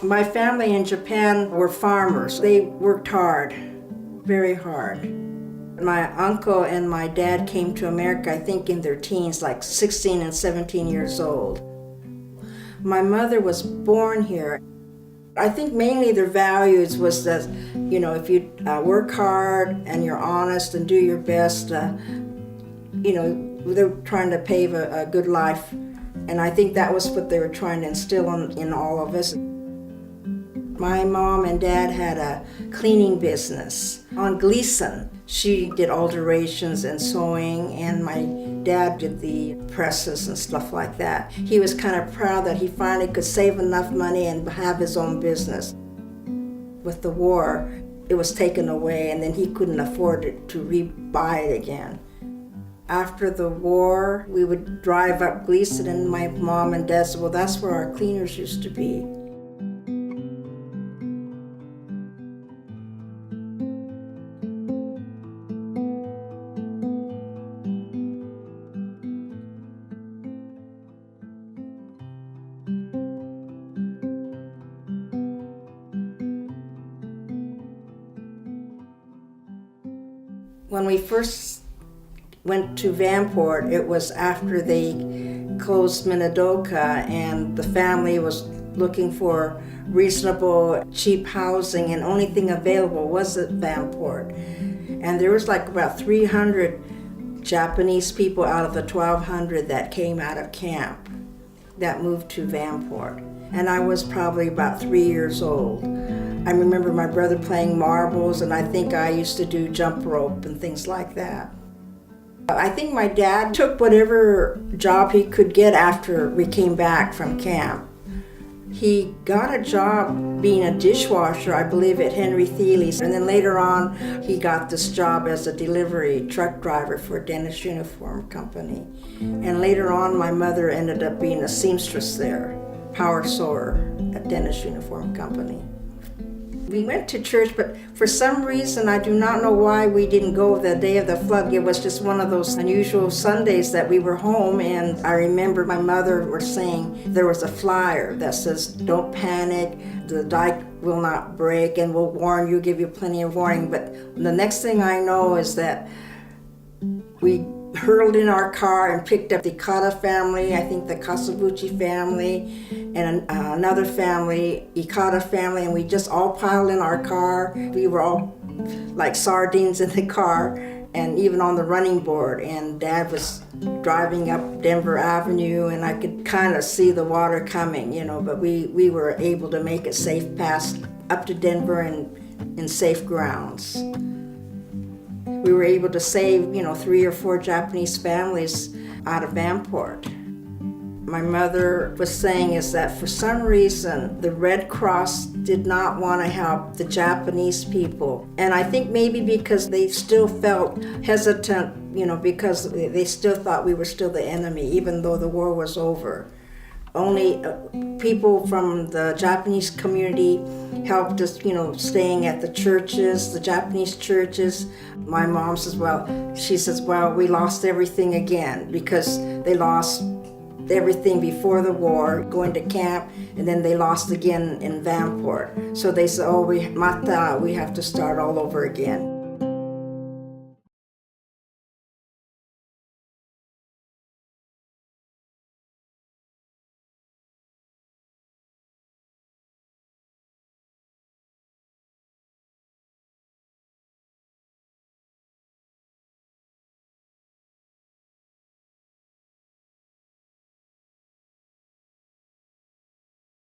My family in Japan were farmers. They worked hard, very hard. My uncle and my dad came to America, I think in their teens, like 16 and 17 years old. My mother was born here. I think mainly their values was that, if you work hard and you're honest and do your best, they're trying to pave a good life. And I think that was what they were trying to instill in all of us. My mom and dad had a cleaning business on Gleason. She did alterations and sewing, and my dad did the presses and stuff like that. He was kind of proud that he finally could save enough money and have his own business. With the war, it was taken away, and then he couldn't afford to buy it again. After the war, we would drive up Gleason, and my mom and dad said, well, that's where our cleaners used to be. When we first went to Vanport, it was after they closed Minidoka, and the family was looking for reasonable, cheap housing, and only thing available was at Vanport. And there was like about 300 Japanese people out of the 1,200 that came out of camp that moved to Vanport. And I was probably about 3 years old. I remember my brother playing marbles, and I think I used to do jump rope and things like that. I think my dad took whatever job he could get after we came back from camp. He got a job being a dishwasher, I believe, at Henry Thiele's, and then later on he got this job as a delivery truck driver for a Danish uniform company. And later on my mother ended up being a seamstress there, power sewer at Danish uniform company. We went to church, but for some reason, I do not know why we didn't go the day of the flood. It was just one of those unusual Sundays that we were home, and I remember my mother was saying there was a flyer that says, don't panic, the dike will not break, and we'll warn you, give you plenty of warning. But the next thing I know is that we hurled in our car and picked up the Ikata family, I think the Kasabuchi family, and another family, Ikata family, and we just all piled in our car. We were all like sardines in the car, and even on the running board. And Dad was driving up Denver Avenue, and I could kind of see the water coming, but we were able to make it safe past up to Denver and in safe grounds. We were able to save, 3 or 4 Japanese families out of Vanport. My mother was saying is that for some reason, the Red Cross did not want to help the Japanese people. And I think maybe because they still felt hesitant, because they still thought we were still the enemy, even though the war was over. Only people from the Japanese community helped us, staying at the churches, the Japanese churches. My mom says, we lost everything again because they lost everything before the war, going to camp, and then they lost again in Vanport. So they said, we have to start all over again.